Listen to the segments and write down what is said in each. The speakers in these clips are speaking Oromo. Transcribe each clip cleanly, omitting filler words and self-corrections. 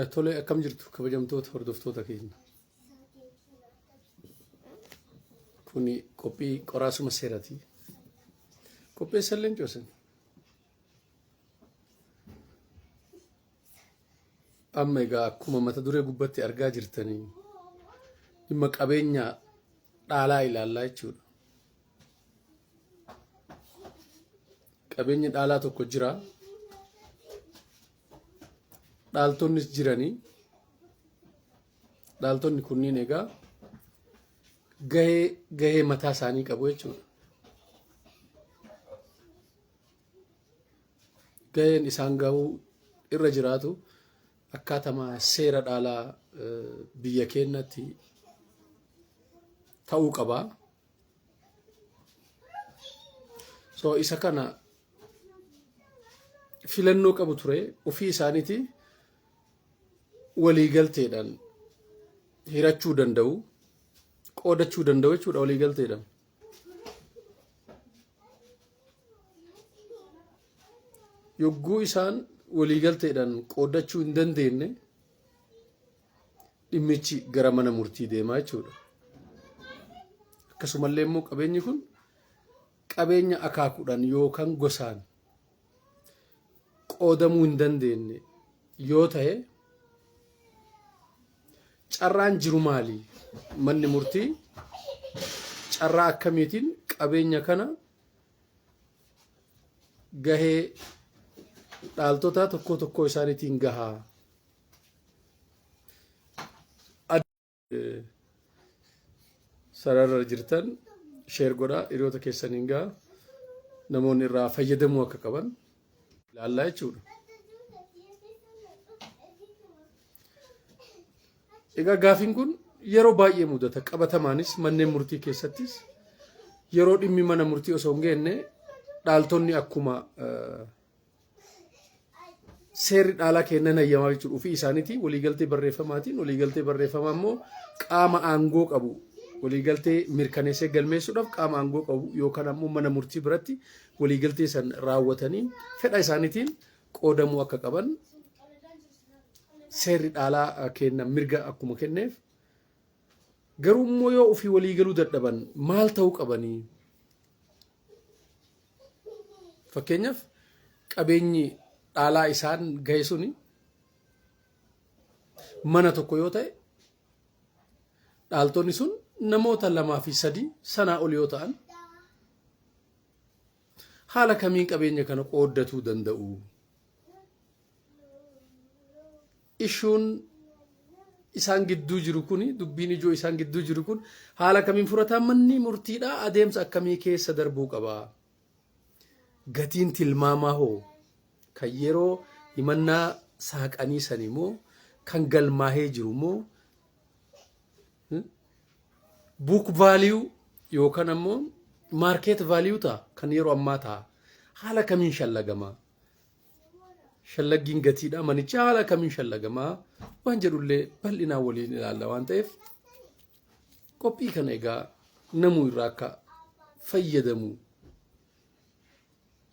Tole akkam jirtu kabajamtoota hordoftoota keenya. Kuni qophii qoraasuma seeraati. Qopheessan leencoosan. Amma egaa akkuma mata duree gubbatti argaa jirtanii dhimma qabeenya dhaalaa ilaallaa jechuudha. Qabeenya dhaalaa tokko jira. Dhaaltonnis jiranii. Dhaaltonni kunniin egaa gahee mataa isaanii qabu jechuudha. Gaheen isaan gahuu irra jiraatu akkaatama seera dhaalaa biyya keenyatti ta'uu qaba. So isa kana filannoo qabu ture ofii isaaniiti waliigalteedhaan hirachuu danda'u, qoodachuu danda'u jechuudha waliigalteedhaan. Yogguu isaan waliigalteedhaan qoodachuu hin dandeenye dhimmichi gara mana murtii deemaa jechuudha. Akkasumallee immoo qabeenyi kun qabeenya akaakuudhaan yookaan gosaan qoodamuu hin dandeenye yoo ta'e carraan jiru maali? Manni murtii carraa akkamiitiin qabeenya kana gahee dhaaltota tokko tokko isaaniitiin gahaa? Sararra jirtan sheer godhaa, hiriyoota keessaniin gahaa, namoonni irraa fayyadamuu akka qaban ilaallaa jechuudha. Egaa gaafiin kun yeroo baay'ee mudata. Qabatamaanis manneen murtii keessattis yeroo dhimmi mana murtii osoo hin geenne dhaaltonni akkuma seerri dhaalaa kennan hayyamaa jechuudha. Ofii isaaniitii waliigaltee barreeffamaatiin, waliigaltee barreeffamaa immoo qaama aangoo qabu waliigaltee mirkaneessee galmeessuudhaaf qaama aangoo qabu yookaan ammoo mana murtii biratti waliigaltee san raawwatanii fedha isaaniitiin qoodamuu akka qaban seerri dhaalaa kennan mirga akkuma kenneef. Garuu immoo yoo ofii waliigaluu dadhaban maal ta'uu qabanii? Fakkeenyaaf qabeenyi dhaalaa isaan gahe suni mana tokko yoo ta'e dhaaltonni sun namoota 2 fi 3 sanaa ol yoo ta'an haala kamiin qabeenya kana qooddatuu danda'u? Ishuun isaan gidduu jiru kuni, dubbiin ijoo isaan gidduu jiru kun haala kamiin furataa? Manni murtiidha adeemsa akkamii keessa darbuu qaba? Gatiin tilmaamaa hoo kan yeroo himannaa saaqanii sanii moo kan galmaahee jiru moo book value yookaan ammoo market value ta'a kan yeroo ammaa ta'a? Haala kamiin shallagamaa? Shallaggiin gatiidha manicha haala kamiin shallagamaa waan jedhullee bal'inaan waliin ilaalla waan ta'eef qophii kana egaa namuu irraa akka fayyadamu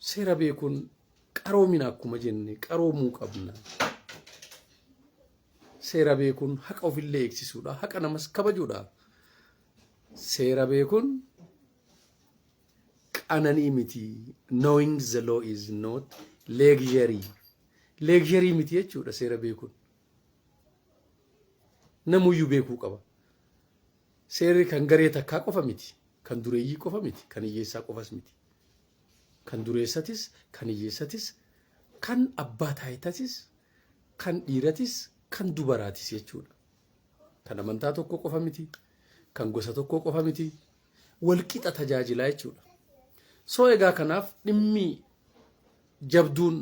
seera beekuun qaroomina akkuma jenne qaroomuu qabna. Seera beekuun haqa ofillee eegsisuudha, haqa namas kabajuudha. Seera beekuun qananii miti. Knowing the law is not luxury. Luxury miti jechuudha seera beekuun. Namuyyuu beekuu qaba. Seerri kan garee takkaa qofa miti, kan dureeyyii qofa miti, kan hiyyeessaa qofas miti. Kan dureessatis, kan hiyyeessatis, kan abbaa taayitatis, kan dhiiratis, kan dubaraatis jechuudha. Kan amantaa tokko qofa miti, kan gosa tokko qofa miti, walqixa tajaajilaa jechuudha. So egaa kanaaf dhimmi jabduun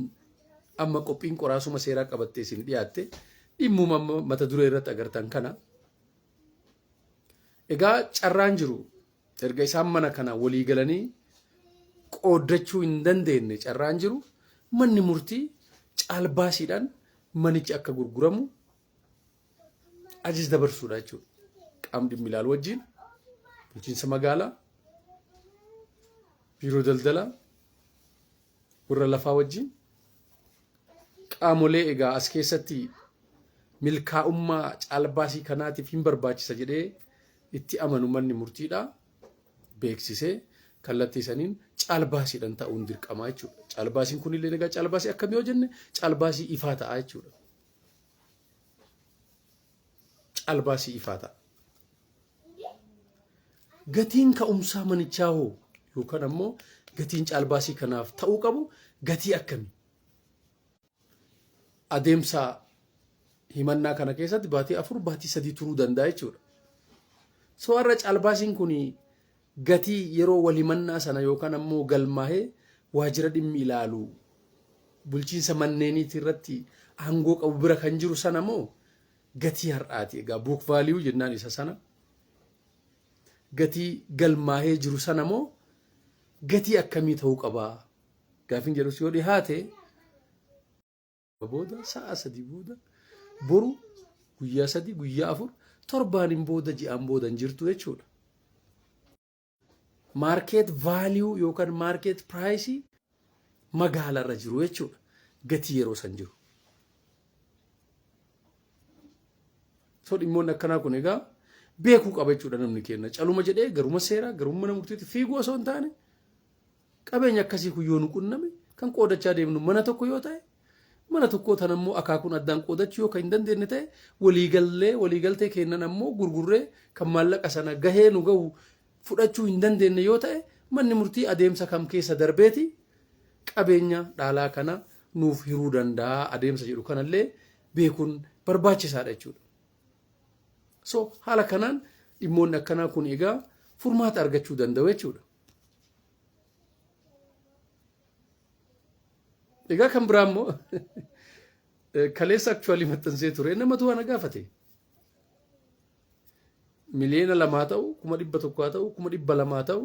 amma qophiin qoraasuma seeraa qabattee isin dhiyaatte dhimmuma mata duree irratti agartan kana. Egaa carraan jiru erga isaan mana kana walii galanii qooddachuu hin dandeenye carraan jiru manni murtii caalbaasiidhaan manichi akka gurguramu ajaja dabarsuudha jechuudha. Qaamni dhimmi ilaalu wajjin bulchiinsa magaalaa, biiroo daldalaa, warra lafaa wajjin qaamolee egaa as keessatti milkaa'ummaa caalbaasii kanaatiif hin barbaachisa jedhee itti amanu manni murtiidha beeksisee kallattii saniin caalbaasiidhaan ta'uun dirqamaa jechuudha. Caalbaasiin kunillee nagaa caalbaasii akkamii yoo jenne caalbaasii ifaa ta'a jechuudha. Caalbaasii ifaa ta'a. Gatiin ka'umsaa manichaa hoo yookaan ammoo gatiin caalbaasii kanaaf ta'uu qabu gatii akkamii? Adeemsa himannaa kana keessatti baatii 4 baatii 3 turuu danda'a jechuudha. So har'a caalbaasiin kun gatii yeroo walimannaa sana yookaan ammoo galmaa'ee waajjira dhimmi ilaalu bulchiinsa manneeniitii irratti aangoo qabu bira kan jiru sana moo gatii har'aati? Egaa book value jennaan isa sana. Gatii galmaa'ee jiru sana moo gatii akkamii ta'uu qabaa? Gaafin jedhus yoo dhihaate booda sa'a 3 booda boru guyyaa 3 guyyaa 4 torbaanin booda ji'aan booda hin jirtu jechuudha. Market value yookaan market price magaalarra jiru jechuudha. Gatii yeroo san jiru. So dhimmoonni akkanaa kun egaa beekuu qaba jechuudha namni kenna. Caluma jedhee garuma seeraa garuma mana murtiitti fiiguu osoo hin taane qabeenya akkasii kun yoo nu qunname kan qoodachaa deemnu mana tokko yoo ta'e mana tokko tan ammoo akaakuun addaan qoodachuu yoo kan hin dandeenye ta'e waliigaltee kennan ammoo gurgurree kan maallaqa sana gahee nu gahu fudhachuu hin dandeenye yoo ta'e manni murtii adeemsa kam keessa darbeeti qabeenya dhaalaa kana nuuf hiruu danda'a adeemsa jedhu kanallee beekuun barbaachisaadha jechuudha. So haala kanaan dhimmoonni akkanaa kun egaa furmaata argachuu danda'u jechuudha. Egaa kan biraa immoo kaleessa actually maxxansee ture namatu waan gaafate. Miliyoona 2 ta'u 100,000 ta'u 200,000 ta'u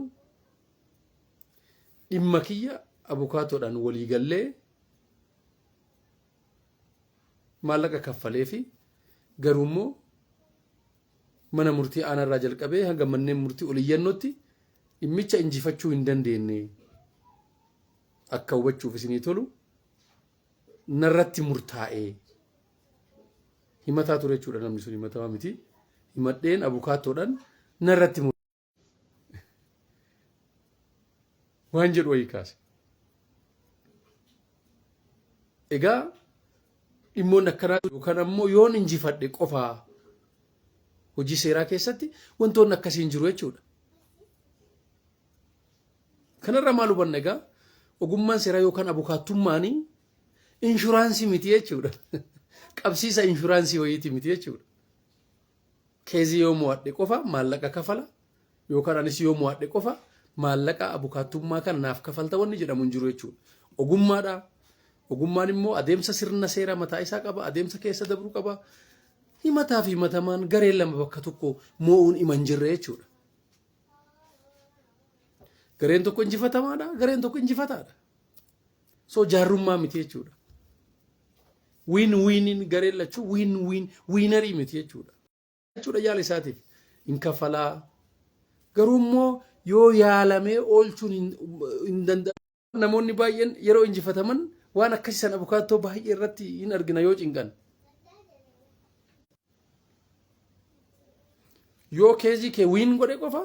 dhimma kiyya abukaatoodhaan walii gallee maallaqa kaffalee fi garuu immoo mana murtii aanarraa jalqabee hanga manneen murtii oliyyannootti dhimmicha injifachuu hin dandeenye akka hubachuuf isinii tolu narratti murtaa'ee himataa ture jechuudha. Namni sun himataa miti. Himadheen abukaatoodhaan narratti waan jedhu wayii kaase. Egaa dhimmoonni akkanaa yookaan ammoo yoon injifadhe qofaa hojii seeraa keessatti wantoonni akkasiin jiru jechuudha. Kanarra maal hubanna egaa ogummaan seeraa yookaan abukaattummaanii inshuraansii miti jechuudha. Qabsiisa inshuraansii wayiiti miti jechuudha. Keezii yoo mo'adhe qofa maallaqa kafala yookaan anis yoo mo'adhe qofa maallaqa abukaattummaa kana naaf kafalta wanni jedhamu hin jiru jechuudha. Ogummaadha. Ogummaan immoo adeemsa sirna seeraa mataa isaa qaba. Adeemsa keessa dabruu qaba. Himataa fi himatamaan gareen lama bakka tokko moo'uun iman jirre jechuudha. Gareen tokko injifatamaadha. Gareen tokko injifataadha. So jaarrummaa miti jechuudha. Win-winin gareen lachuu win-winerii miti jechuudha. Jechuudha yaala isaatiif hin kafalaa. Garuu immoo yoo yaalamee oolchuun hin danda'amu. Namoonni baay'een yeroo injifataman waan akkasii san abukaattoo baay'ee irratti hin argina yoo cinqan. Yoo keezii kee wiin godhe qofa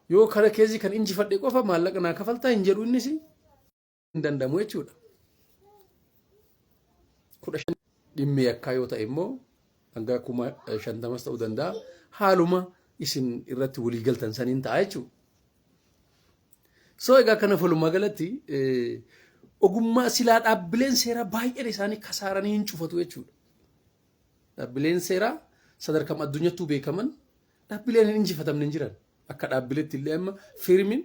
yoo kana keezii kan injifadhe qofa maallaqa naa kafaltaa hin jedhu innis hin danda'amu jechuudha. 15 dhimmi yakkaa yoo ta'e immoo hanga 50 ta'uu danda'a. Haaluma isin irratti walii galtan saniin ta'a jechuudha. So egaa kana walumaa galatti ogummaa silaa dhaabbileen seeraa baay'een isaanii kasaaranii hin cufatu jechuudha. Dhaabbileen seeraa sadarkaa addunyaatti beekaman dhaabbileen hin injifatamne hin jiran. Akka dhaabbileetti illee amma firmiin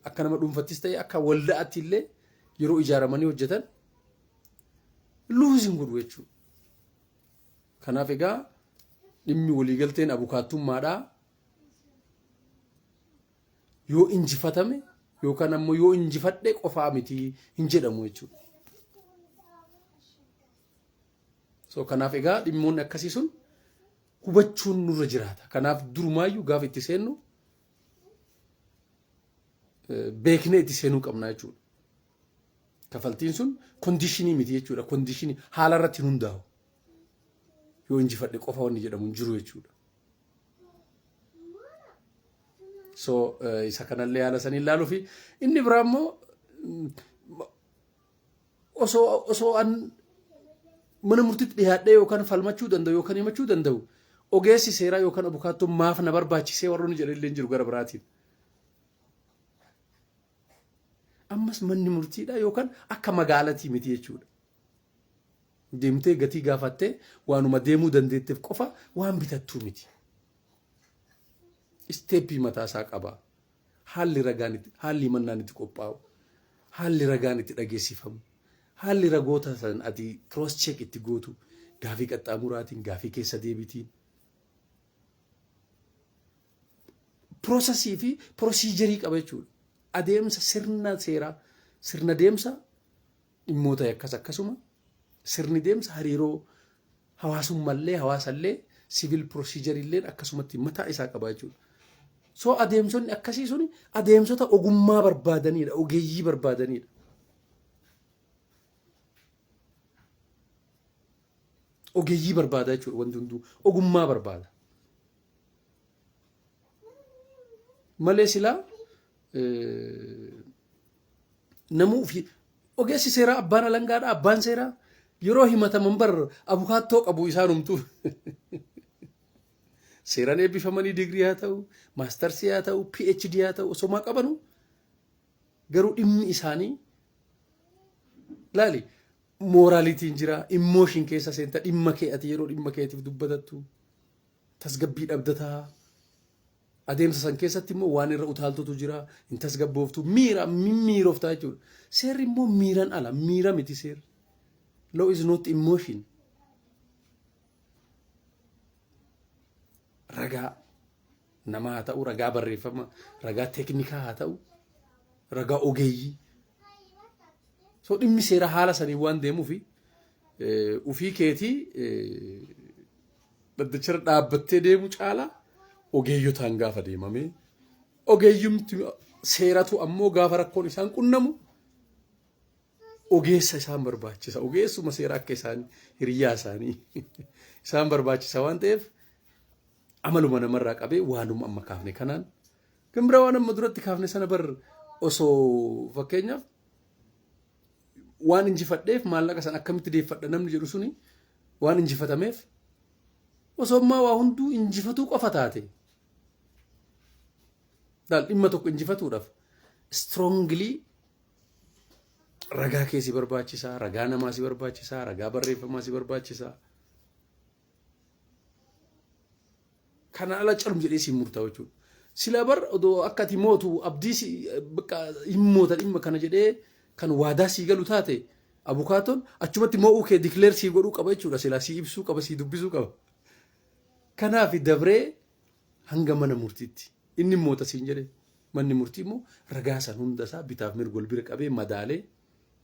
akka nama dhuunfattis ta'e akka waldaatti illee yeroo ijaaramanii hojjetan luuziin godhu jechuudha. Kanaaf egaa dhimmi waliigalteen abukaattummaadhaa yoo injifatame yookaan ammoo yoo injifadhe qofaa miti hin jedhamu jechuudha. So kanaaf egaa dhimmoonni akkasii sun hubachuun nurra jiraata. Kanaaf durumaayyuu gaafa itti seennu beeknee itti seenuu qabna jechuudha. Kafaltiin sun kondiishinii miti jechuudha. Kondiishinii haala irratti hundaa'u. Yoo injifadhe qofa wanni jedhamu hin jiru jechuudha. So isa kanallee haala sanii ilaaluu fi inni biraa immoo osoo an mana murtiitti dhiyaadhee yookaan falmachuu danda'u yookaan himachuu danda'u ogeessi seeraa yookaan abukaattoon maaf na barbaachisee warroonni jedhallee hin jiru gara biraatiin. Ammas manni murtiidha yookaan akka magaalatii miti jechuudha. Deemtee gatii gaafattee waanuma deemuu dandeetteef qofa waan bitattuu miti. Isteeppii mataasaa qaba. Haalli mannaan itti qophaa'u. Haalli ragaan itti dhageessifamu. Haalli ragoota san ati cross check itti gootu. Gaafii qaxxaamuraatiin, gaafii keessa deebitiin. Proosesii fi proosiijarii qaba jechuudha. Adeemsa sirna seeraa, sirna deemsa dhimmoota akkasuma sirni deemsa hariiroo hawaasummallee hawaasallee siivil proosiijarillee akkasumatti mataa isaa qaba jechuudha. So adeemsonni akkasii suni adeemsota ogummaa barbaadanidha, ogeeyyii barbaadanidha. Ogeeyyii barbaada jechuudha wanti hunduu ogummaa barbaada. Malee silaa namuu fi ogeessi seeraa abbaan alangaadha abbaan seeraa yeroo himataman bar abukaattoo qabu isaanumtu. Seeraan eebbifamanii digirii haa ta'u, maastarsii haa ta'u, PhD haa ta'u osoo maa qabanu garuu dhimmi isaanii laali mooraalitiin jira, immooshin keessa seenta dhimma kee ati yeroo dhimma keetiif dubbatattu tasgabbii dhabdataa adeemsa san keessatti immoo waan irra utaaltutu jira hin tasgabbooftu miiroftaa jechuudha. Seerri immoo miiran ala miira miti seerri. Law is not emotion. Ragaa namaa haa ta'u, ragaa barreeffama, ragaa teeknikaa haa ta'u, ragaa ogeeyyii. So dhimmi seera haala sanii waan deemuufi ufii keetii dhaddachara dhaabbattee deemu caalaa ogeeyyotaan gaafa deemame ogeeyyumti seeratu ammoo gaafa rakkoon isaan qunnamu ogeessa isaan barbaachisa. Ogeessuma seera akka isaan hiriyaa isaanii isaan barbaachisa waan ta'eef amaluma namarraa qabee waanuma amma kaafne kanaan kan biraa waan amma duratti kaafne sana bar osoo fakkeenyaaf waan injifadheef maallaqa san akkamitti deeffadha namni jedhu suni waan injifatameef osoo ammaa waa hunduu injifatuu qofa taate daal dhimma tokko injifatuudhaaf strongly ragaa keessi barbaachisaa, ragaa namaa si barbaachisaa, ragaa barreeffamaa si barbaachisaa. Kana ala calum jedhee si murtaa'u jechuudha. Sila bar odoo akka ati mootu abdii si bakka himmoota dhimma kana jedhee kan waadaa si galu taate abukaatoon achumatti moo'uu kee dikleer si godhuu qaba jechuudha. Sila si ibsuu qaba, si dubbisuu qaba. Kanaaf dabree hanga mana murtiitti inni moota siin jedhe manni murtii immoo ragaa san hundasaa bitaaf mirga wal bira qabee madaalee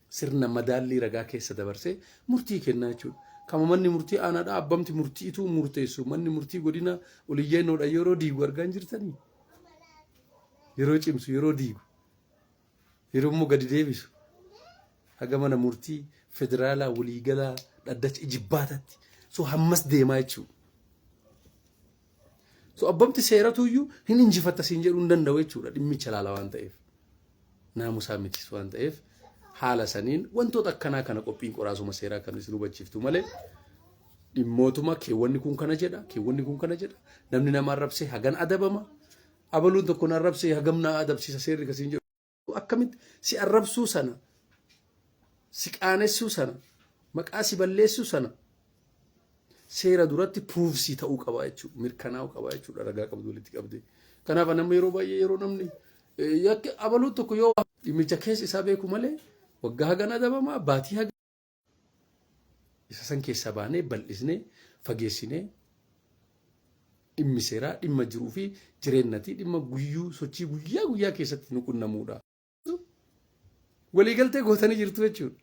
sirna madaallii ragaa keessa dabarsee murtii kennaa jechuudha. Kama manni murtii aanaadha abbamti murtiitu murteessu manni murtii godina oliyyeenoodha yeroo diigu argaa jirtanii yeroo cimsu yeroo diigu yeroo immoo gadi deebisu haga mana murtii federaalaa waliigalaa dhaddacha ijibbaatatti so hammas deemaa jechuudha. So abbamti seeratuyyuu hin injifatta siin jedhuu hin danda'u jechuudha dhimmicha laala waan ta'eef naamusaa mitis waan ta'eef haala saniin wantoota akkanaa kana qophiin qoraasuma seeraa kan isin hubachiiftu malee dhimmootuma keewwanni kun kana jedha keewwanni kun kana jedha namni nama arrabsee hagan adabama abaluun tokko na arrabsee hagam na adabsiisa seerri kasiin jedhu akkamitti si arrabsuu sana si qaanessuu sana maqaa si balleessuu sana seera duratti pruufsii ta'uu qaba jechuudha mirkanaa'uu qaba jechuudha ragaa qabdu walitti qabdee. Kanaaf namni yeroo baay'ee yeroo namni abaluun tokko yoo dhimmicha keessa isaa beeku malee waggaa hagan adabama baatii hagan isa san keessa baanee bal'isnee fageessinee dhimmi seeraa dhimma jiruu fi jireenyatii dhimma guyyuu sochii guyyaa keessatti nu qunnamuudha. Waliigaltee gootanii jirtu jechuudha.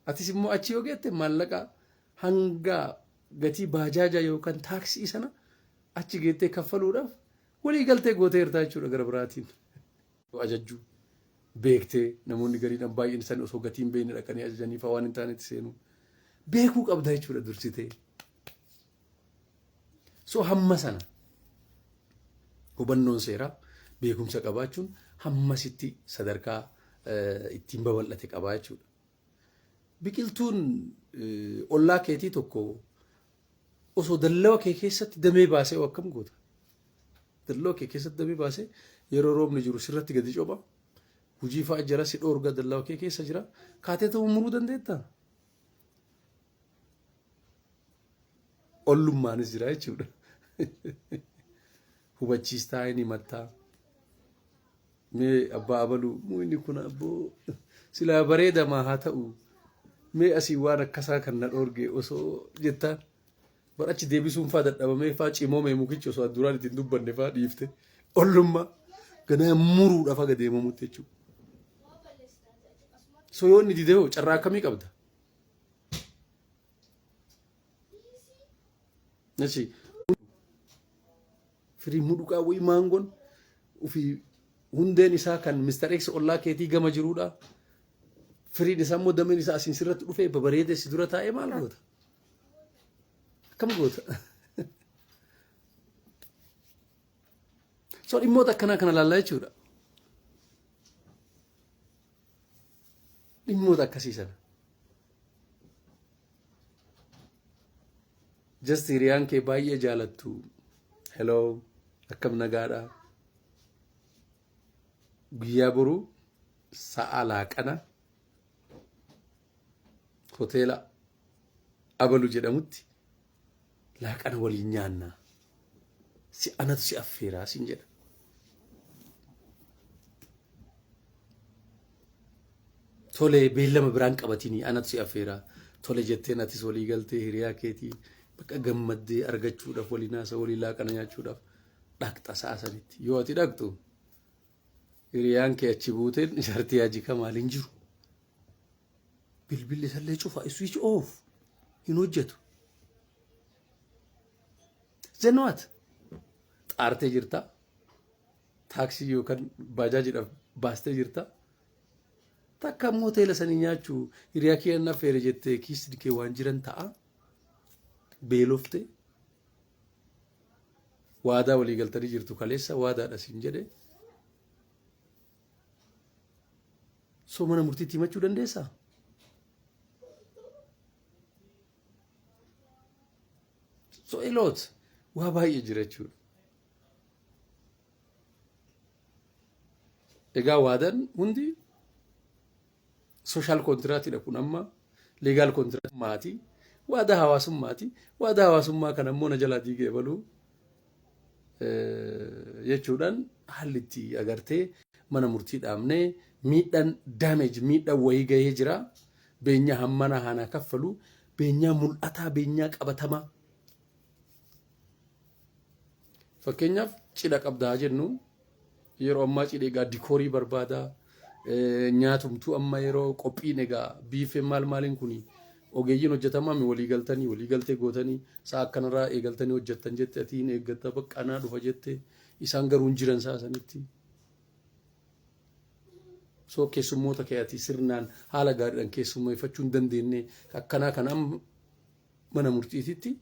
Atis immoo achi yoo geette maallaqa hanga gatii baajaajaa yookaan taaksii sana achi geettee kaffaluudhaaf waliigaltee gootee jirta jechuudha gara biraatiin. Ajajjuu beektee namoonni gariidhaan baay'een isaanii osoo gatiin beekne dhaqanii ajajanii fa'aa waan hin taanetti seenu beekuu qabda jechuudha dursitee. So hamma sana hubannoon seeraa beekumsa qabaachuun hammasitti sadarkaa ittiin babal'ate qabaa jechuudha. Biqiltuun ollaa keetii tokko osoo dallawa kee keessatti damee baasee akkam goota? Dallawa kee keessatti damee baasee yeroo roobni jiru sirratti gadi coba. Hujii fa'aa jara si dhoorga dallawa kee keessa jira. Kaatee ta'uu muruu dandeettaa? Ollummaanis jira jechuudha. Hubachiistaa inni mattaa. Mee abbaa abaluu inni kun abboo silaa bareedamaa haa ta'u. Mee asii waan akkasaa kan na dhoorge osoo jettaan barachi deebisuun fa'aa dadhabamee fa'aa cimoomee mukichi osoo duraan ittiin dubbanne fa'aa dhiifte ollummaa ganaa muruudhaaf aga deemamutti jechuudha. So yoo inni didee carraa akkamii qabda? Nachi firii mudhuqaa wayii maangoon ofii hundeen isaa kan Mr. X ollaa keetii gama jiruudha. Firiin isaa immoo dameen isaa asiin sirratti dhufee babareedee si dura taa'ee maal goota? Akkam goota? So dhimmoota akkanaa kana laallaa jechuudha. Dhimmoota akkasii sana. Just hiriyaan kee baay'ee jaalattu. Hello, akkam nagaadha. Guyyaa boruu sa'a laaqana hoteela Abalu jedhamutti laaqana waliin nyaannaa. Si anatu si affeeraa siin jedha. Tole beellama biraan qabatini anatu si affeeraa. Tole jettee atis walii galtee hiriyaa keetii bakka gammaddee argachuudhaaf walii naasa walii laaqana nyaachuudhaaf dhaqxa sa'a sanitti. Yoo ati dhaqxu hiriyaan kee achi buuteen shartii hajii kamaal hin jiru. Bilbilli isallee cufa switch off hin hojjetu. Zenwaat xaartee jirta. Taaksii yookaan baajaajiidhaaf baastee jirta. Takka immoo hoteela sanii nyaachuu hiriyaa kee na affeere jettee kiisni kee waan jiran ta'a. Beelofte waadaa walii galtanii jirtu kaleessa waadaadha siin jedhe. So mana murtiitti himachuu dandeessaa? So eloot waa baay'ee jira jechuudha. Egaa waadaan hundi social contractidha kun amma legal contract maatii waadaa hawaasummaati. Waadaa hawaasummaa kana immoo na jalaa diigee baluu jechuudhaan haalli itti agartee mana murtii dhaabnee miidhaan damage miidhaan wayii gahee jira. Beenyaa hammana haanaa kaffalu beenyaa mul'ataa beenyaa qabatamaa. Fakkeenyaaf cidha qabdaa jennu yeroo ammaa cidha egaa dikoorii barbaada. Nyaatumtuu amma yeroo qophiin egaa biifee maaliin kuni ogeeyyiin hojjetamaa mi walii galtee gootanii sa'a akkanarraa eegaltanii hojjettan jette atiin eeggatta baqqanaa dhufa jette isaan garuu hin jiran sa'a sanitti. So keessummoota keetii sirnaan haala gaariidhaan keessummeeffachuu hin dandeenye akkanaa kanaan mana murtiititti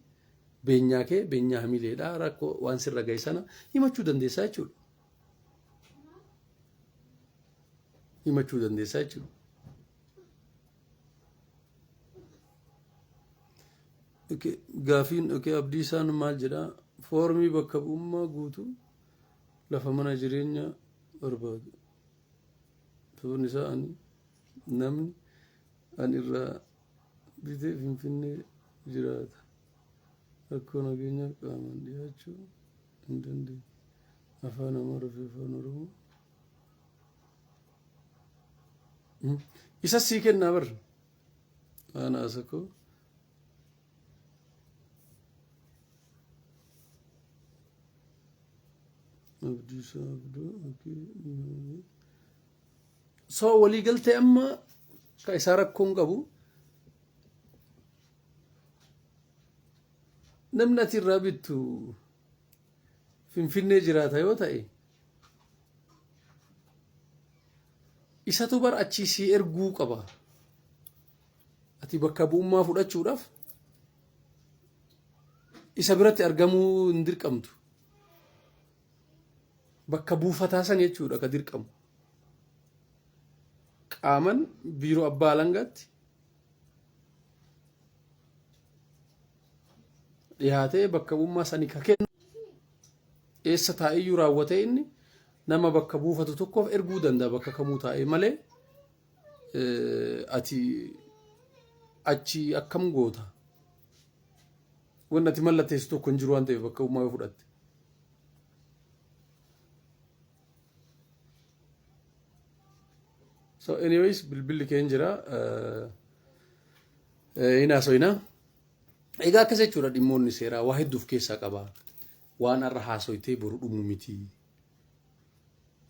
beenyaa kee beenyaa hamileedhaa rakkoo waan sirra gahe sana himachuu dandeessaa jechuudha. Himachuu dandeessaa jechuudha. Gaafiin abdii isaan maal jedhaa foormii bakka bu'ummaa guutuu lafa mana jireenyaa barbaadu. Sababni isaa namni ani irraa bitee Finfinnee jiraata. Akkoo nageenya qaamaan dhiyaachuu hin dandeenye. Afaan Amaaraa fi Afaan Oromoo. Isa sii kennaa barra. Ana asakoo. Abdiisaa Abduu. So walii galtee amma ka isaa rakkoon qabu. Namni ati irraa bittu Finfinnee jiraata yoo ta'e isatu bar achi si erguu qaba. Ati bakka bu'ummaa fudhachuudhaaf isa biratti argamuu hin dirqamtu. Bakka buufataa san jechuudha ka dirqamu. Qaaman biiroo abbaa alangaatti dhiyaatee bakka bu'ummaa sanii ka kennu eessa taa'eyyuu raawwatee inni nama bakka buufatu tokkoof erguu danda'a bakka kamuu taa'ee malee ati achi akkam goota wanti ati mallatteessu tokko hin jiru waan ta'eef bakka bu'ummaa yoo fudhatte. So anyways, bilbilli keenya jira. Hinaasofna. Egaa akkas jechuudha dhimmoonni seeraa waa hedduuf keessaa qaba. Waan har'a haasoytee boru dhumu miti.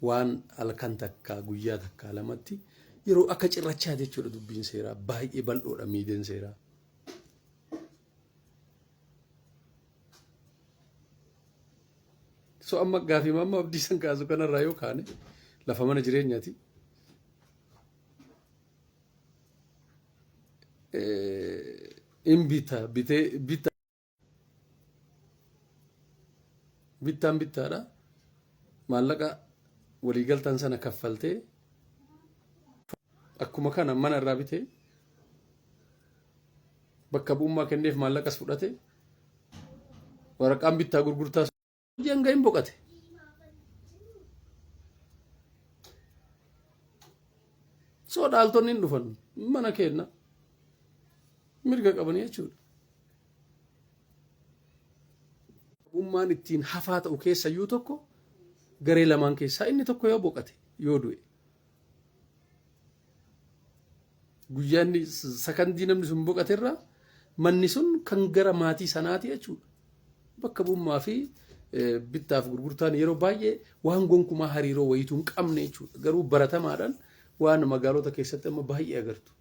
Waan halkan takka guyyaa takka lamatti yeroo akka cirrachaa jechuudha dubbiin seeraa baay'ee bal'oodha miideen seeraa. So amma gaafii mamma abdiisan kaasu kanarraa yoo kaane lafa mana jireenyaati. Imbita bittaan bittaadha maallaqa waliigaltan sana kaffaltee akkuma kana mana irraa bitee bakka bu'ummaa kenneef maallaqas fudhate waraqaan bittaa gurgurtaa hanga hin boqate. So dhaaltonni hin dhufan mana kenna mirga qabanii jechuudha. Ummaan ittiin hafaa ta'u keessa iyyuu tokko garee lamaan keessaa inni tokko yoo boqate yoo du'e guyyaanni sakandii namni sun boqaterraa manni sun kan gara maatii sanaati jechuudha. Bakka bu'ummaa fi bittaaf gurgurtaan yeroo baay'ee waan gonkumaa hariiroo wayituu hin qabne jechuudha. Garuu baratamaadhaan waan magaalota keessatti amma baay'ee agartu.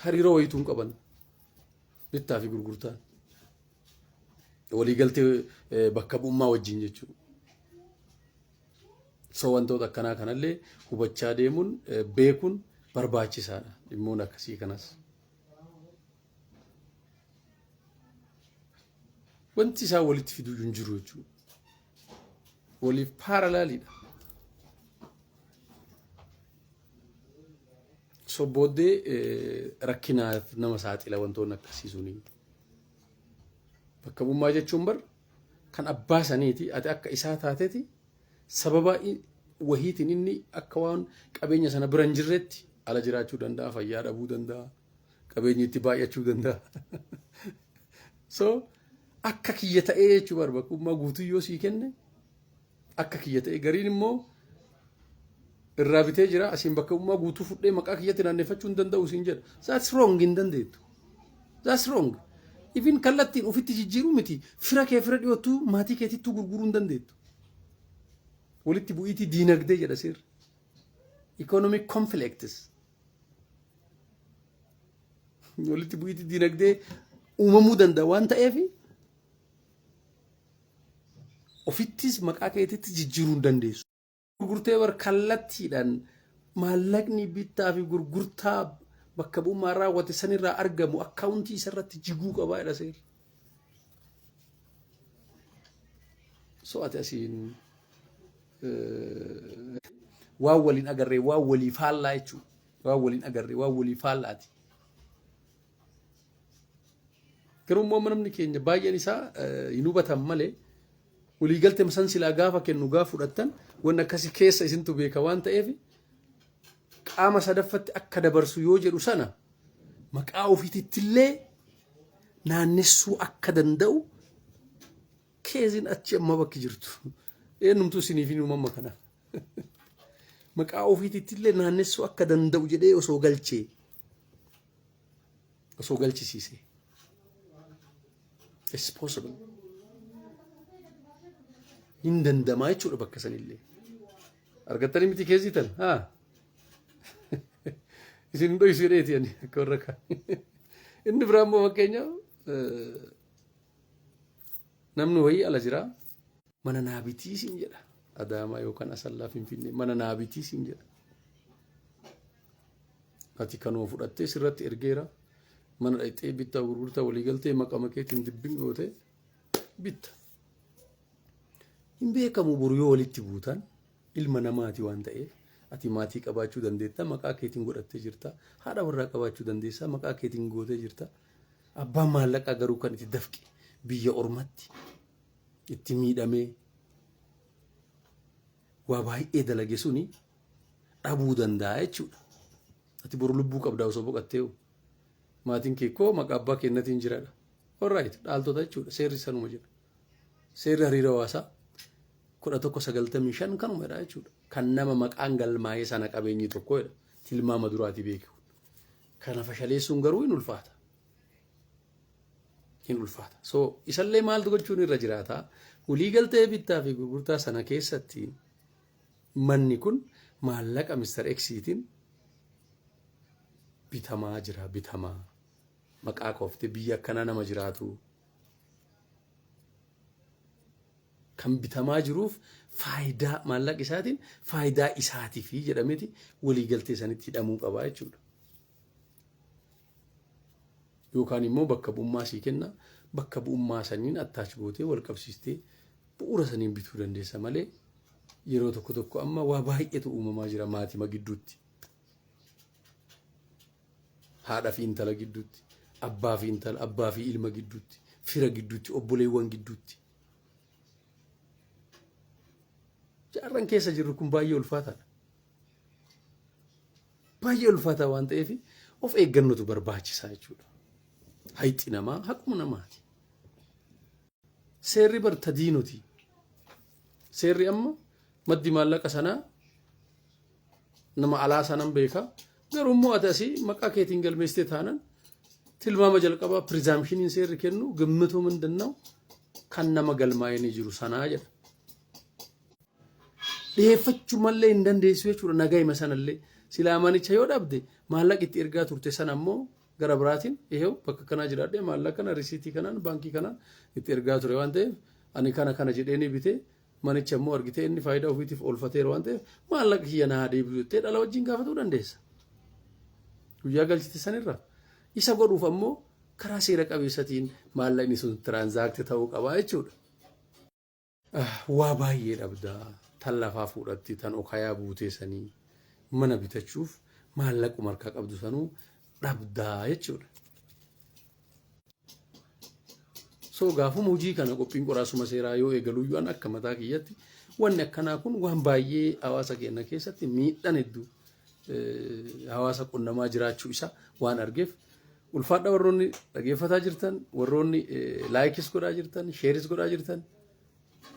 Hariiroo wayituu hin qaban bittaa fi gurgurtaan waliigaltee bakka bu'ummaa wajjin jechuudha. So wantoota akkanaa kanallee hubachaa deemuun beekuun barbaachisaadha dhimmoon akkasii kanas. Wanti isaa walitti fiduu hin jiru jechuudha. Waliif paaralaaliidha. So booddee rakkinaaf nama saaxila wantoonni akkasii suni. Bakka bu'ummaa jechuun bar kan abbaa saniiti ati akka isaa taateeti sababa wahiitiin inni akka waan qabeenya sana bira hin jirretti ala jiraachuu danda'a, fayyaa dhabuu danda'a, qabeenyi itti baay'achuu danda'a. So akka kiyya ta'ee jechuun bar bakka bu'ummaa guutuu yoo sii kenne akka kiyya ta'ee gariin immoo irraa bitee jira asiin bakka bu'ummaa guutuu fudhee maqaa kiyyatti naanneffachuu hin danda'u siin jedha. That's wrong hin dandeettu. That's wrong. Even kallattiin ofitti jijjiiruu miti fira kee fira dhiyootu maatii keetittuu gurguruu hin dandeettu. Walitti bu'iitii diinagdee jedha seerri. Economic conflicts. Walitti bu'iitii diinagdee uumamuu danda'a waan ta'eef ofittis maqaa keetitti jijjiiruu hin dandeessu. Gurgurtee bar kallattiidhaan maallaqni bittaa fi gurgurtaa bakka bu'ummaa raawwate sanirraa argamu akkaawuntii isarratti jiguu qabaa jedha seerri. So ati asiin waan waliin agarree waan walii faallaa jechuudha. Waan waliin agarree waan walii faallaati. Garuu immoo namni keenya baay'een isaa hin hubatan malee waliigaltee san silaa gaafa kennu gaafa fudhattan waan akkasii keessa isintu beeka waan ta'eef qaama sadaffatti akka dabarsu yoo jedhu sana maqaa ofiittillee naannessuu akka danda'u keezin achi amma bakki jirtu. Eenyumtuu isiniif hin uumama kana. Maqaa ofiittillee naannessuu akka danda'u jedhee osoo galchisiise. It's possible. Hin dandamaa jechuudha bakka sanillee. Argattanii miti keessitan haa. Isin dho'isu jedheeti ani akka warra kaan. Inni biraa immoo fakkeenyaaf namni wayii ala jira mana naabitii siin jedha. Adaamaa yookaan Asallaa Finfinnee mana naabitii siin jedha. ati kanoo fudhattee sirratti ergeera mana dhaqxee bittaa gurgurtaa walii galtee maqaa keetiin dibbin goote bitta. Hin beekamu boru yoo walitti buutan ilma namaati waan ta'eef ati maatii qabaachuu dandeetta maqaa keetiin godhattee jirta haadha warraa qabaachuu dandeessa maqaa keetiin gootee jirta. Abbaan maallaqaa garuu kan itti dafqe biyya ormatti itti miidhamee waa baay'ee dalage suni dhabuu danda'a jechuudha. Ati boru lubbuu qabdaa osoo boqattee maatiin kee koo maqaa abbaa kennatiin jiraadha. Alright dhaaltota jechuudha seerri sanuma jira. Seerri hariira hawaasaa 1195 kanumadha jechuudha. Kan nama maqaan galmaa'ee sana qabeenyi tokkodha. Tilmaama duraati beeku. Kana fashaleessuun garuu hin ulfaata. Hin ulfaata. So isallee maaltu gochuun irra jiraata? Walii galtee bittaa fi gurgurtaa sana keessatti manni kun maallaqa Mr. X'iitiin bitamaa jira bitamaa. Maqaa koofte biyya akkanaa nama jiraatu. Kan bitamaa jiruuf faayidaa maallaqa isaatiin faayidaa isaatiif jedhameeti walii galtee sanitti hidhamuu qaba jechuudha. Yookaan immoo bakka bu'ummaa sii kenna bakka bu'ummaa saniin attaachi gootee wal qabsiistee bu'uura saniin bituu dandeessa malee yeroo tokko tokko amma waa baay'eetu uumamaa jira maatima gidduutti. Haadha fi intala gidduutti, abbaa fi intala, abbaa fi ilma gidduutti, fira gidduutti, obboleewwan gidduutti. Jaarran keessa jirru kun baay'ee ulfaataadha. Baay'ee ulfaataa waan ta'eef of eeggannootu barbaachisaa jechuudha. Hayxi namaa haquma namaati. Seerri barta diinoti. Seerri amma maddi maallaqa sanaa nama alaa sanan beeka. Garuu immoo ati asii maqaa keetiin galmeessitee taanan tilmaama jalqabaa pirizaamshiniin seerri kennu gammatuu mindannaa kan nama galmaa'ee jiru sanaa jedha. Dhiyeeffachuu mallee hin dandeessu jechuudha nagaa hima sanallee silaa manicha yoo dhabde maallaqa itti ergaa turte sana ammoo gara biraatiin eeyyoo bakka kanaa jiraadhee maallaqa kana risiitii kanaan baankii kanaan itti ergaa ture waan ta'eef ani kana jedheenii bitee manicha immoo argitee inni faayidaa ofiitiif oolfateera waan ta'eef maallaqa kiyya naa deebi'u jettee dhala wajjin gaafatuu dandeessa. Guyyaa galchite sanirraa isa godhuuf ammoo karaa seera qabeessatiin maallaqni sun tiraanzaaktii ta'uu qaba jechuudha. Waa baay'ee dhabdaa tan lafaa fuudhatti tan okayaa buutee sanii mana bitachuuf maallaquma harkaa qabdu sanuu dhabdaa jechuudha. So gaafuma hojii kana qophiin qoraasuma seeraa yoo eegaluyyuu an akka mataa kiyyatti wanni akkanaa kun waan baay'ee hawaasa keenya keessatti miidhaan hedduu hawaasa qunnamaa jiraachuu isaa waan argeef ulfaadha warroonni dhageeffataa jirtan warroonni laayikis godhaa jirtan sheeris godhaa jirtan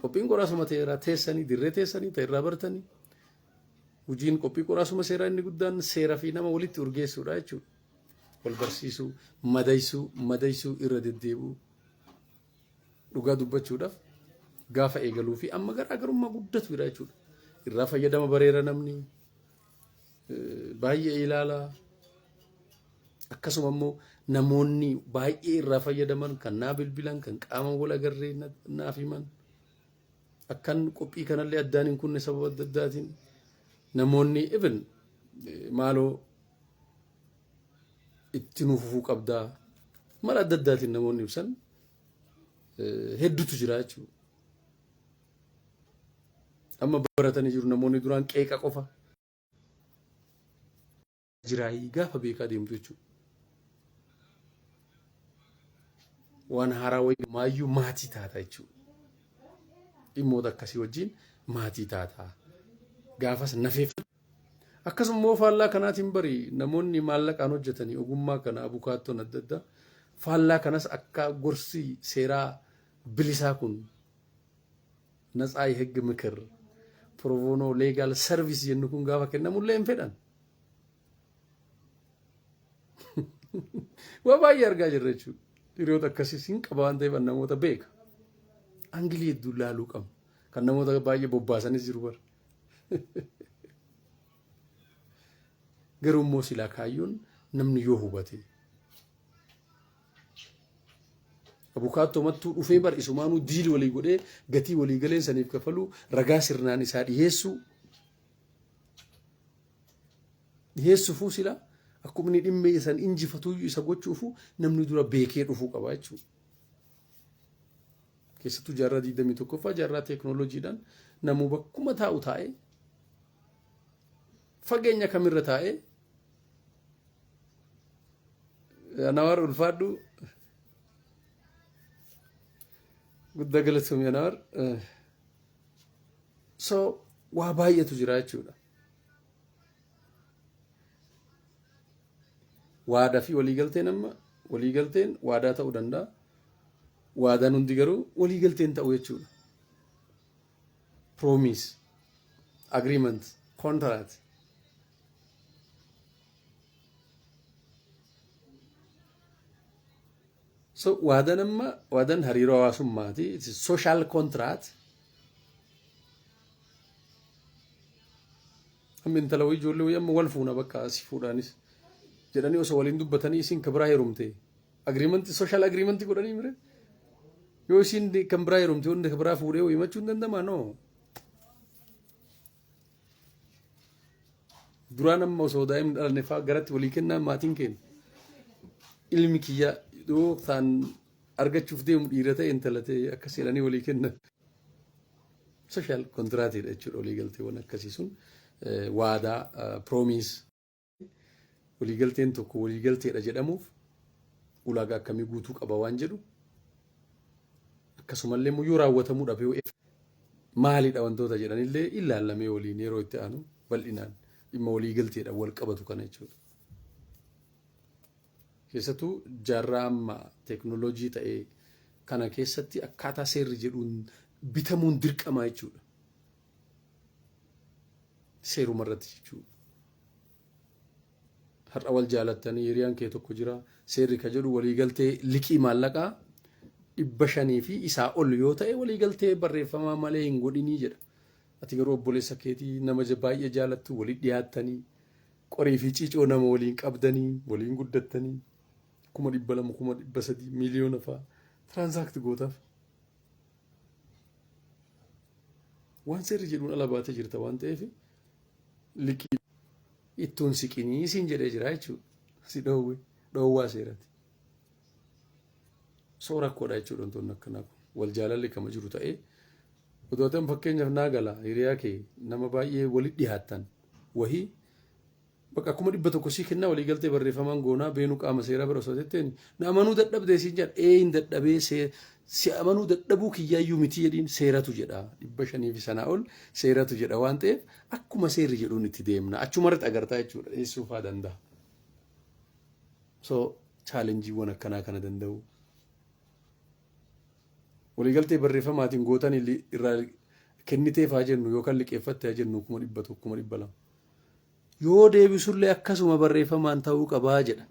qophiin qoraasuma seeraa teessanii dirree teessanii ta'irraa bartanii hojiin qophii qoraasuma seeraa inni guddaan seeraa fi nama walitti urgeessuudha jechuudha. Wal barsiisuu madaysuu irra deddeebi'uu dhugaa dubbachuudhaaf gaafa eegaluu fi amma garaagarummaa guddatu jira jechuudha. Irraa fayyadama bareera namni baay'ee ilaala. Akkasuma immoo namoonni baay'ee irraa fayyadaman kan naa bilbilan kan qaama wal agarree naaf himan akkan qophii kanallee addaan hin kunne sababa adda addaatiin namoonni even maaloo itti nuufuu qabdaa mala adda addaatiin namoonni ibsan hedduutu jira jechuudha. Amma baratanii jiru namoonni duraan qeeqa qofa jiraayii gaafa beekaa deemtu jechuudha. Waan haaraa wayii maayyuu maatii taata jechuudha. Dhimmoota akkasii wajjin maatii taata. Gaafas nafeeffatu. Akkasuma immoo faallaa kanaatiin bari namoonni maallaqaan hojjetanii ogummaa kana abukaattoon adda addaa faallaa kanas akka gorsi seeraa bilisaa kun natsaa የህግ ምክር ፕሮቮኖ ሌጋል ሰርቪስ jennu kun gaafa kennamullee hin fedhan. Waa baay'ee argaa jirra jechuudha. Hiriyoota akkasiis hin qaba waan ta'eef namoota beeka. Angilii hedduu laaluu qabu. Kan namoota baay'ee bobbaasanis jiru bara. Garuu immoo silaa kaayyoon namni yoo hubate. Abukaattoo mattuu dhufee bar isumaanuu diili walii godhee gatii walii galeen saniif kafaluu ragaa sirnaan isaa dhiyeessuufuu sila akkuma inni dhimma isan injifatuu isa gochuufu namni dura beekee dhufuu qaba jechuudha. Keessattuu jaarraa 21ffaa jaarraa teekinooloojiidhaan namuu bakkuma taa'u taa'ee fageenya kamirra taa'ee Anawar ulfaadhu guddaa galatoomii Anawar. So waa baay'eetu jira jechuudha. Waadaa fi waliigalteen amma waliigalteen waadaa ta'uu danda'a. Waadaan hundi garuu waliigalteen ta'uu jechuudha. Promise, agreement, contract. So waadaan hariiroo hawaasummaati. It's a social contract. Amma intala wayii ijoollee wayii amma wal fuuna bakka asii fuudhaanis jedhanii osoo waliin dubbatanii isin kan biraa heerumte agreement social agreement godhanii mire yoo isin kan biraa heerumte hundi kan biraa fuudhee wayii machuu hin danda'amaa noo. Duraan amma osoo daa'imni dhalanne fa'aa garatti walii kennaa maatiin keenya ilmi kiyya yoo ta'an argachuuf deemu dhiira ta'e intala ta'e akkas jedhanii walii kennan. Social contractidha jechuudha waliigalteewwan akkasii sun. Waadaa promise waliigalteen tokko waliigalteedha jedhamuuf ulaagaa akkamii guutuu qaba waan jedhu akkasumallee yoo raawwatamuu dhabe maalidha wantoota jedhanillee ilaallamee waliin yeroo itti aanu bal'inaan dhimma waliigalteedha wal qabatu kana jechuudha. Keessattuu jaarraa amma teekinooloojii ta'ee kana keessatti akkaataa seerri jedhuun bitamuun dirqama jechuudha. Seeruma irratti jechuudha. Har'a wal jaalattanii hiriyaan kee tokko jira seerri ka jedhu waliigaltee liqii maallaqaa 500 fi isaa ol yoo ta'e waliigaltee barreeffamaa malee hin godhinii jedha. Ati garuu obboleessa keetii nama baay'ee jaalattu waliin dhiyaattanii qorii fi ciicoo nama waliin qabdanii waliin guddattanii 200,000 300,000 miliyoona fa'aa tiraanzaakti gootaaf. Waan seerri jedhuun ala baatee jirta waan ta'eef liqii ittuun siqinii siin jedhee jira jechuudha. Si dhoowwaa seerati. So rakkoodha jechuudha wantoonni akkanaa kun. Wal jaalalli kama jiru ta'ee otoo fakkeenyaaf naa gala hiriyaa kee nama baay'ee walitti dhiyaattan wahii bakka 100 sii kennaa waliigaltee barreeffamaan goonaa beenuu qaama seeraa bira osoo jetteen na amanuu dadhabdee siin jedha hin dadhabee si amanuu dadhabuu kiyyaayyuu miti jedhiin seeratu jedha 500 fi sanaa ol seeratu jedha waan ta'eef akkuma seerri jedhuun itti deemna achumarratti agartaa jechuudha dhiyeessuufaa danda'a. So chaalenjiiwwan akkanaa kana danda'u. Waliigaltee barreeffamaatiin gootan irraa kenniteef haa jennu yookaan liqeeffatte haa jennu 100 200 yoo deebisullee akkasuma barreeffamaan ta'uu qabaa jedha.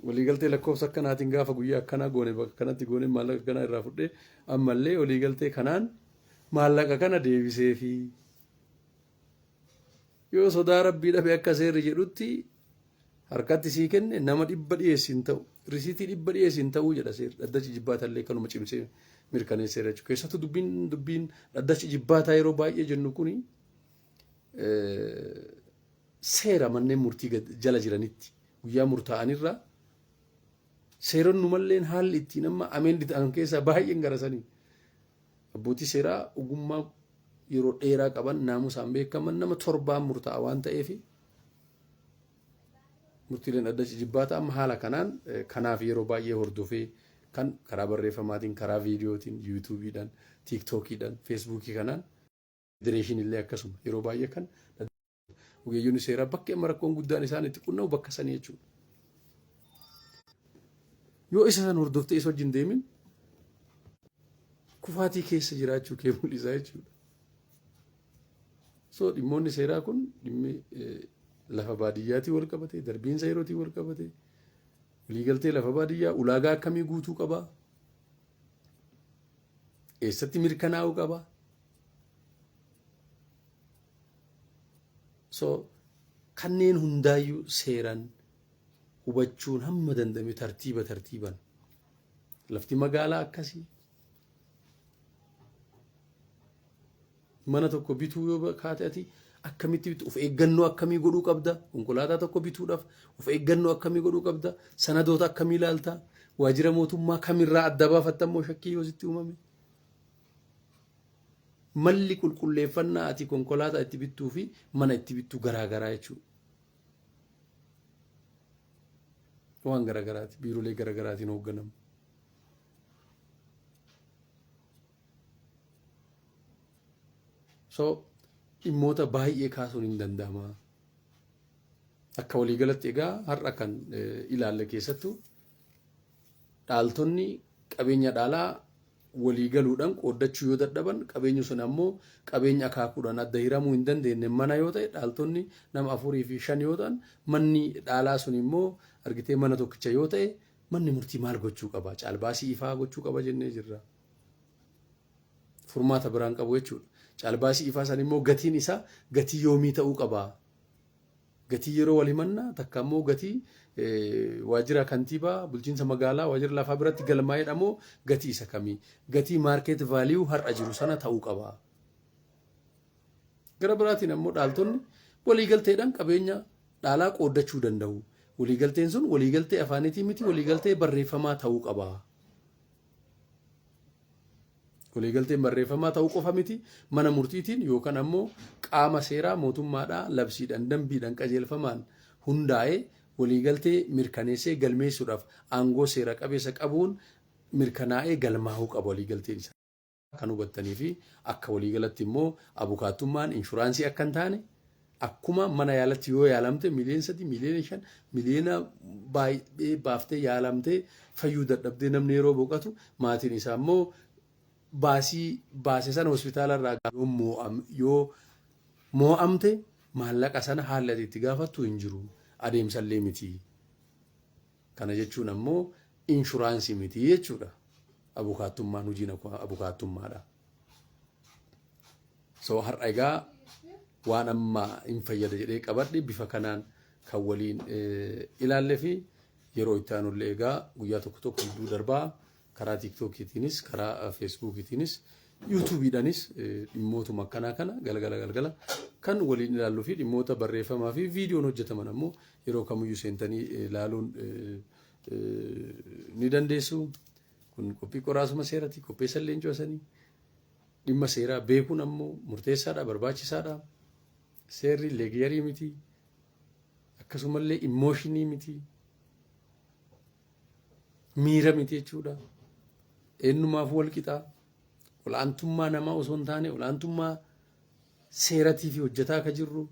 Waliigaltee lakkoofsa akkanaatiin gaafa guyyaa akkanaa goone bakka kanatti goone maallaqa akkanaa irraa fudhee ammallee waliigaltee kanaan maallaqa kana deebisee fi yoo sodaa rabbii dhabe akka seerri jedhutti harkatti sii kenne nama 100 dhiyeessin ta'u risiitii 100 dhiyeessin ta'uu jedha seerri dhaddachi jibbaatallee kanuma cimsee mirkaneesseera jechuudha. Keessattuu dubbiin dhaddachi jibbaataa yeroo baay'ee jennu kuni seera manneen murtii jala jiranitti guyyaa murtaa'anirra seeronni malleen haalli ittiin amma ameendi ta'an keessaa baay'een garasanii abbootii seeraa ogummaa yeroo dheeraa qaban naamusaan beekaman nama 7 murtaa'a waan ta'eef murtiileen dhaddachi jibbaataa amma haala kanaan kanaaf yeroo baay'ee hordofee kan karaa barreeffamaatiin karaa viidiyootiin yuutuubiidhaan tiiktookiidhaan feesbuukii kanaan federeeshin illee akkasuma yeroo baay'ee kan ogeeyyoonni seeraa bakka amma rakkoon guddaan isaan itti qunnamu bakka sanii jechuudha. Yoo isa san hordoftee isa wajjin deemin kufaatii keessa jiraachuu kee mul'isa jechuudha. So dhimmoonni seeraa kun dhimmi lafa baadiyyaatii wal qabate darbiinsa yerootii wal qabate waliigaltee lafa baadiyyaa ulaagaa akkamii guutuu qabaa eessatti mirkanaa'uu qabaa. So kanneen hundaayyuu seeraan hubachuun hamma dandame tartiibaan lafti magaalaa akkasii mana tokko bituu yoo kaate ati akkamitti bitu of eeggannoo akkamii godhuu qabda konkolaataa tokko bituudhaaf of eeggannoo akkamii godhuu qabda sanadoota akkamii ilaalta waajjira mootummaa kamirraa adda baafattammoo shakkii yoo sitti uumame malli qulqulleeffannaa ati konkolaataa itti bittuu fi mana itti bittuu garaagaraa jechuudha. Waan garaagaraati biiroolee garaagaraatiin hoogganamu. So dhimmoota baay'ee kaasuun hin danda'ama. Akka waliigalatti egaa har'a kan ilaalle keessattuu dhaaltonni qabeenya dhaalaa waliigaluudhaan qooddachuu yoo dadhaban qabeenyi sun ammoo qabeenya akaakuudhaan adda hiramuu hin dandeenye mana yoo ta'e dhaaltonni nama 4 fi 5 yoo ta'an manni dhaalaa sun immoo argitee mana tokkicha yoo ta'e manni murtii maal gochuu qaba caalbaasii ifaa gochuu qaba jennee jirra. Furmaata biraan qabu jechuudha. Caalbaasii ifaa san immoo gatiin isaa gatii yoomii ta'uu qaba. Gatii yeroo wal himannaa takka immoo gatii waajjira kantiibaa bulchiinsa magaalaa waajjira lafaa biratti galmaa'edha moo gatii isa kamii gatii maarkeet vaaliyuu har'a jiru sana ta'uu qaba. Gara biraatiin ammoo dhaaltonni waliigalteedhaan qabeenya dhaalaa qooddachuu danda'u. Waliigalteen sun waliigaltee afaanitii miti waliigaltee barreeffamaa ta'uu qaba. Waliigalteen barreeffamaa ta'uu qofa miti mana murtiitiin yookaan ammoo qaama seeraa mootummaadhaa labsiidhaan dambiidhaan qajeelfamaan hundaa'ee waliigaltee mirkaneessee galmeessuudhaaf aangoo seera qabeessa qabuun mirkanaa'ee galmaa'uu qaba waliigalteen isaa. Kan hubattanii fi akka waliigalatti immoo abukaattummaan inshuraansii akka hin taane akkuma mana yaalatti yoo yaalamte miliyoona 3 miliyoona 5 miliyoona baay'ee baaftee yaalamtee fayyuu dadhabdee namni yeroo boqotu maatiin isaa immoo baasii sana hospitaala irraa yoo moo'amte maallaqa sana haala itti gaafattu hin jiru adeemsallee miti. Kana jechuun ammoo inshuraansii miti jechuudha. Abukaattummaan hojiin abukaattummaadha. So har'a egaa waan amma hin fayyada jedhee qabadhe bifa kanaan kan waliin ilaalle fi yeroo itti aanullee egaa guyyaa tokko hedduu darbaa karaa TikTokiitiinis karaa Facebookiitiinis YouTubeidhaanis dhimmootuma akkanaa kana galgala kan waliin ilaalluu fi dhimmoota barreeffamaa fi viidiyoon hojjetaman ammoo yeroo kamiyyuu seentanii ilaaluun ni dandeessu. Kun qophii qoraasuma seeraati qopheessa leencoo sanii dhimma seeraa beekuun ammoo murteessaadha barbaachisaadha. Seerri leegiyarii miti akkasumallee immooshinii miti miira miti jechuudha. Eenyumaaf wal qixaa olaantummaa namaa osoo hin taane olaantummaa seeratii fi hojjetaa akka jirru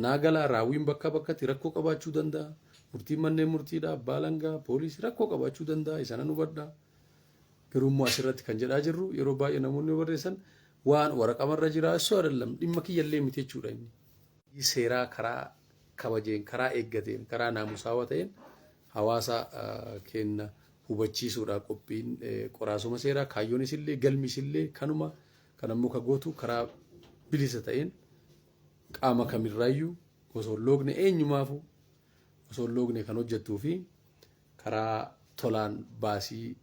naagalaa raawwiin bakka bakkatti rakkoo qabaachuu danda'a. Murtiin manneen murtiidha abbaa langaa poolisii rakkoo qabaachuu danda'a isaan hubadhaa. Garuu immoo asirratti kan jedhaa jirru yeroo baay'ee namoonni barreessan waan waraqamarra jira osoo adallam dhimma kiyyallee miti jechuudha inni. Seeraa karaa kabajeen karaa eeggateen karaa naamusaawaa ta'een hawaasa kenna hubachiisuudha qophiin qoraasuma seeraa kaayyoonis illee galmis illee kanuma kan ammoo ka gootu karaa bilisa ta'een qaama kamirraayyuu osoo loogne eenyumaafu osoo loogne kan hojjettuu fi karaa tolaan baasii